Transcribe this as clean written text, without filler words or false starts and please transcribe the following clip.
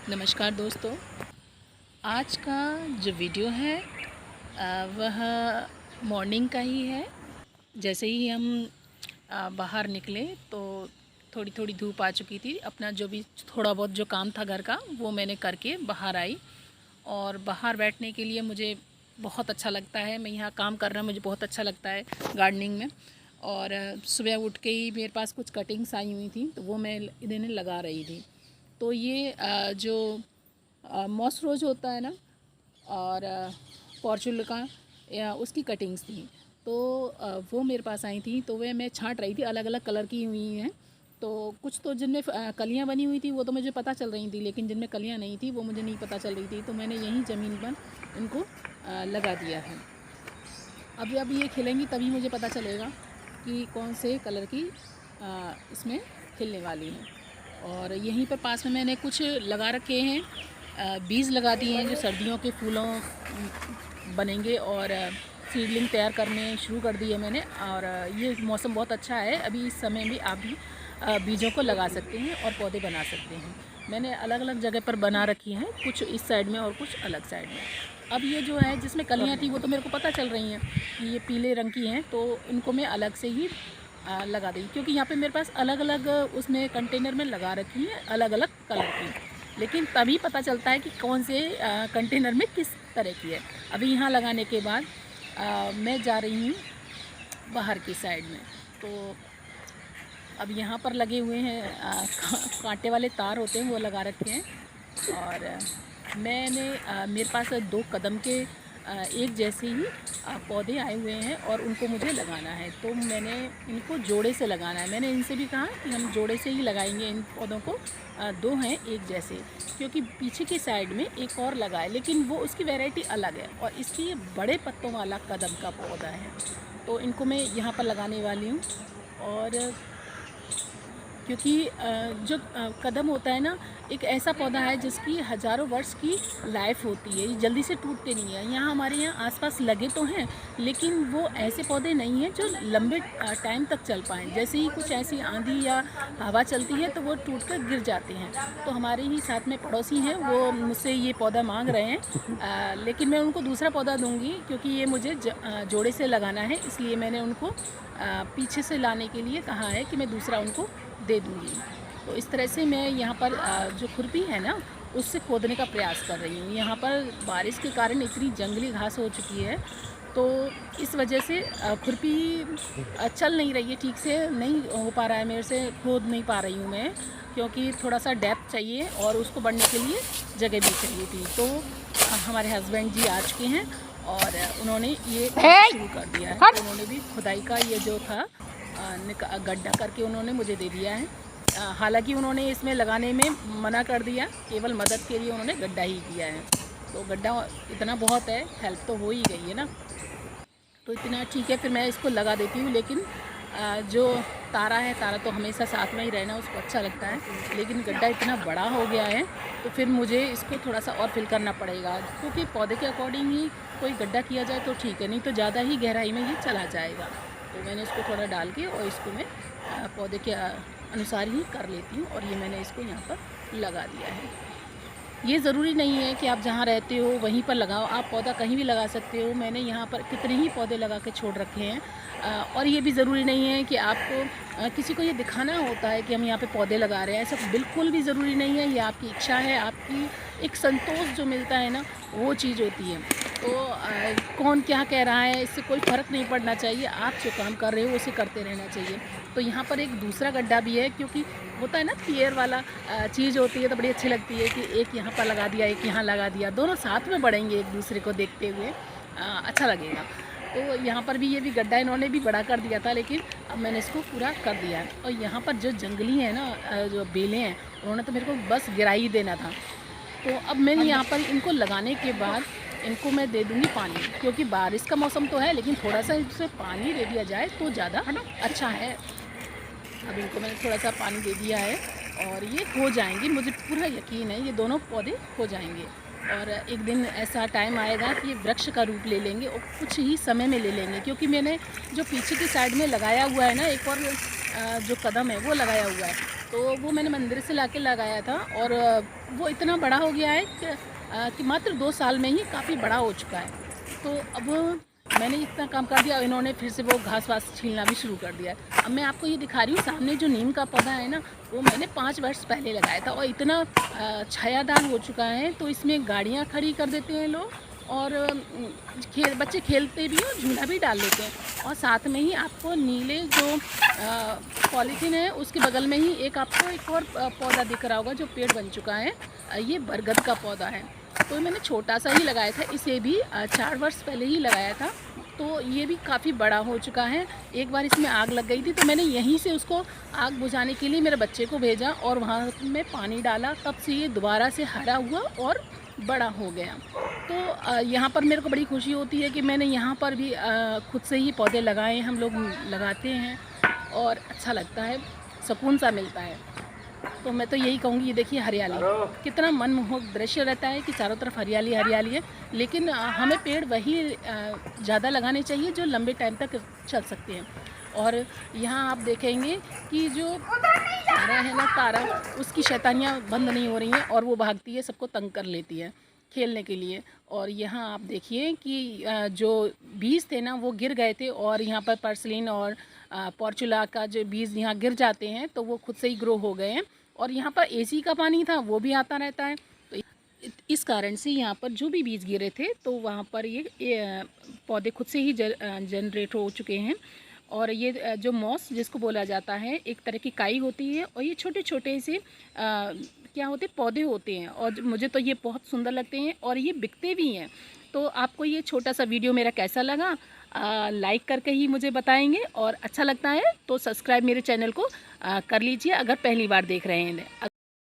नमस्कार दोस्तों। आज का जो वीडियो है वह मॉर्निंग का ही है। जैसे ही हम बाहर निकले तो थोड़ी थोड़ी धूप आ चुकी थी। अपना जो भी थोड़ा बहुत जो काम था घर का वो मैंने करके बाहर आई। और बाहर बैठने के लिए मुझे बहुत अच्छा लगता है। मैं यहाँ काम करना मुझे बहुत अच्छा लगता है गार्डनिंग में। और सुबह उठ के ही मेरे पास कुछ कटिंग्स आई हुई थी तो वो मैं इन्हें लगा रही थी। तो ये जो मॉस रोज होता है ना, और फॉर्चून का या उसकी कटिंग्स थी। तो वो मेरे पास आई थी तो वह मैं छांट रही थी। अलग अलग कलर की हुई हैं। तो कुछ तो जिनमें कलियां बनी हुई थी वो तो मुझे पता चल रही थी, लेकिन जिनमें कलियां नहीं थी वो मुझे नहीं पता चल रही थी। तो मैंने यहीं ज़मीन पर इनको लगा दिया है। अब ये खिलेंगी तभी मुझे पता चलेगा कि कौन से कलर की इसमें खिलने वाली हैं। और यहीं पर पास में मैंने कुछ लगा रखे हैं, बीज लगा दिए हैं जो सर्दियों के फूलों बनेंगे। और सीडलिंग तैयार करने शुरू कर दिए मैंने। और ये मौसम बहुत अच्छा है, अभी इस समय भी आप भी बीजों को लगा सकते हैं और पौधे बना सकते हैं। मैंने अलग अलग जगह पर बना रखी हैं, कुछ इस साइड में और कुछ अलग साइड में। अब ये जो है जिसमें कलियाँ थी वो तो मेरे को पता चल रही हैं कि ये पीले रंग की हैं, तो इनको मैं अलग से ही लगा दी, क्योंकि यहाँ पे मेरे पास अलग अलग उसमें कंटेनर में लगा रखी हैं अलग अलग कलर की। लेकिन तभी पता चलता है कि कौन से कंटेनर में किस तरह की है। अभी यहाँ लगाने के बाद मैं जा रही हूँ बाहर की साइड में। तो अब यहाँ पर लगे हुए हैं कांटे वाले तार होते हैं वो लगा रखे हैं। और मैंने मेरे पास 2 कदम के एक जैसे ही पौधे आए हुए हैं और उनको मुझे लगाना है। तो मैंने इनको जोड़े से लगाना है। मैंने इनसे भी कहा कि हम जोड़े से ही लगाएंगे इन पौधों को। 2 हैं एक जैसे, क्योंकि पीछे की साइड में एक और लगा है लेकिन वो उसकी वैरायटी अलग है और इसकी बड़े पत्तों वाला कदम का पौधा है। तो इनको मैं यहाँ पर लगाने वाली हूँ। और क्योंकि जो कदम होता है ना, एक ऐसा पौधा है जिसकी हज़ारों वर्ष की लाइफ होती है, ये जल्दी से टूटते नहीं हैं। यहाँ हमारे यहाँ आसपास लगे तो हैं लेकिन वो ऐसे पौधे नहीं हैं जो लंबे टाइम तक चल पाएँ। जैसे ही कुछ ऐसी आंधी या हवा चलती है तो वो टूट कर गिर जाते हैं। तो हमारे ही साथ में पड़ोसी हैं, वो मुझसे ये पौधा मांग रहे हैं। लेकिन मैं उनको दूसरा पौधा दूँगी क्योंकि ये मुझे जोड़े से लगाना है, इसलिए मैंने उनको पीछे से लाने के लिए कहा है कि मैं दूसरा उनको दे दूँगी। तो इस तरह से मैं यहाँ पर जो खुरपी है ना उससे खोदने का प्रयास कर रही हूँ। यहाँ पर बारिश के कारण इतनी जंगली घास हो चुकी है तो इस वजह से खुरपी चल नहीं रही है, ठीक से नहीं हो पा रहा है मेरे से, खोद नहीं पा रही हूँ मैं, क्योंकि थोड़ा सा डेप्थ चाहिए और उसको बढ़ने के लिए जगह भी चाहिए थी। तो हमारे हस्बैंड जी आ चुके हैं और उन्होंने ये शुरू कर दिया है। तो उन्होंने भी खुदाई का ये जो था गड्ढा करके उन्होंने मुझे दे दिया है। हालांकि उन्होंने इसमें लगाने में मना कर दिया, केवल मदद के लिए उन्होंने गड्ढा ही किया है। तो गड्ढा इतना बहुत है, हेल्प तो हो ही गई है ना, तो इतना ठीक है। फिर मैं इसको लगा देती हूँ। लेकिन जो तारा है, तारा तो हमेशा साथ में ही रहना उसको अच्छा लगता है, लेकिन गड्ढा इतना बड़ा हो गया है तो फिर मुझे इसको थोड़ा सा और फिल करना पड़ेगा, क्योंकि पौधे के अकॉर्डिंग ही कोई गड्ढा किया जाए तो ठीक है, नहीं तो ज़्यादा ही गहराई में ये चला जाएगा। तो मैंने इसको थोड़ा डाल के और इसको मैं पौधे के अनुसार ही कर लेती हूँ। और ये मैंने इसको यहाँ पर लगा दिया है। ये ज़रूरी नहीं है कि आप जहाँ रहते हो वहीं पर लगाओ, आप पौधा कहीं भी लगा सकते हो। मैंने यहाँ पर कितने ही पौधे लगा के छोड़ रखे हैं। और ये भी ज़रूरी नहीं है कि आपको किसी को ये दिखाना होता है कि हम यहाँ पे पौधे लगा रहे हैं, ऐसा बिल्कुल भी ज़रूरी नहीं है। ये आपकी इच्छा है, आपकी एक संतोष जो मिलता है ना वो चीज़ होती है। तो कौन क्या कह रहा है इससे कोई फ़र्क नहीं पड़ना चाहिए, आप जो काम कर रहे हो उसे करते रहना चाहिए। तो यहाँ पर एक दूसरा गड्ढा भी है, क्योंकि होता है ना पेयर वाला चीज़ होती है तो बड़ी अच्छी लगती है कि एक यहाँ पर लगा दिया एक यहाँ लगा दिया, दोनों साथ में बढ़ेंगे एक दूसरे को देखते हुए, अच्छा लगेगा। तो यहाँ पर भी ये भी गड्ढा इन्होंने भी बड़ा कर दिया था, लेकिन अब मैंने इसको पूरा कर दिया है। और यहाँ पर जो जंगली है ना, जो बेलें हैं, उन्होंने तो मेरे को बस गिरा ही देना था। तो अब मैंने यहाँ पर इनको लगाने के बाद इनको मैं दे दूँगी पानी, क्योंकि बारिश का मौसम तो है लेकिन थोड़ा सा इसे पानी दे दिया जाए तो ज़्यादा अच्छा है। अब इनको मैंने थोड़ा सा पानी दे दिया है और ये हो जाएंगे, मुझे पूरा यकीन है ये दोनों पौधे हो जाएंगे। और एक दिन ऐसा टाइम आएगा कि ये वृक्ष का रूप ले लेंगे और कुछ ही समय में ले लेंगे, क्योंकि मैंने जो पीछे की साइड में लगाया हुआ है ना, एक और जो कदम है वो लगाया हुआ है, तो वो मैंने मंदिर से लाके लगाया था और वो इतना बड़ा हो गया है कि मात्र 2 साल में ही काफ़ी बड़ा हो चुका है। तो अब मैंने इतना काम कर दिया, इन्होंने फिर से वो घास वास छीलना भी शुरू कर दिया। अब मैं आपको ये दिखा रही हूँ, सामने जो नीम का पौधा है ना, वो मैंने 5 वर्ष पहले लगाया था और इतना छायादार हो चुका है, तो इसमें गाड़ियाँ खड़ी कर देते हैं लोग और बच्चे खेलते भी और झूला भी डाल लेते हैं। और साथ में ही आपको नीले जो पॉलीथीन है उसके बगल में ही आपको एक और पौधा दिख रहा होगा जो पेड़ बन चुका है, ये बरगद का पौधा है। तो मैंने छोटा सा ही लगाया था, इसे भी 4 वर्ष पहले ही लगाया था, तो ये भी काफ़ी बड़ा हो चुका है। एक बार इसमें आग लग गई थी, तो मैंने यहीं से उसको आग बुझाने के लिए मेरे बच्चे को भेजा और वहाँ में पानी डाला, तब से ये दोबारा से हरा हुआ और बड़ा हो गया। तो यहाँ पर मेरे को बड़ी खुशी होती है कि मैंने यहाँ पर भी खुद से ही पौधे लगाए, हम लोग लगाते हैं और अच्छा लगता है, सुकून सा मिलता है। तो मैं तो यही कहूँगी, ये देखिए हरियाली, कितना मनमोहक दृश्य रहता है कि चारों तरफ हरियाली हरियाली है। लेकिन हमें पेड़ वही ज़्यादा लगाने चाहिए जो लंबे टाइम तक चल सकते हैं। और यहाँ आप देखेंगे कि जो तारा है ना, तारा, उसकी शैतानियाँ बंद नहीं हो रही हैं और वो भागती है, सबको तंग कर लेती है खेलने के लिए। और यहाँ आप देखिए कि जो बीज थे ना वो गिर गए थे और यहाँ पर पर्सलिन और पॉर्चुला का जो बीज यहाँ गिर जाते हैं तो वो खुद से ही ग्रो हो गए हैं। और यहाँ पर एसी का पानी था वो भी आता रहता है, तो इस कारण से यहाँ पर जो भी बीज गिरे थे तो वहाँ पर ये पौधे खुद से ही जनरेट हो चुके हैं। और ये जो मॉस जिसको बोला जाता है, एक तरह की काई होती है और ये छोटे छोटे से क्या होते पौधे होते हैं और मुझे तो ये बहुत सुंदर लगते हैं और ये बिकते भी हैं। तो आपको ये छोटा सा वीडियो मेरा कैसा लगा, लाइक करके ही मुझे बताएंगे और अच्छा लगता है तो सब्सक्राइब मेरे चैनल को कर लीजिए अगर पहली बार देख रहे हैं।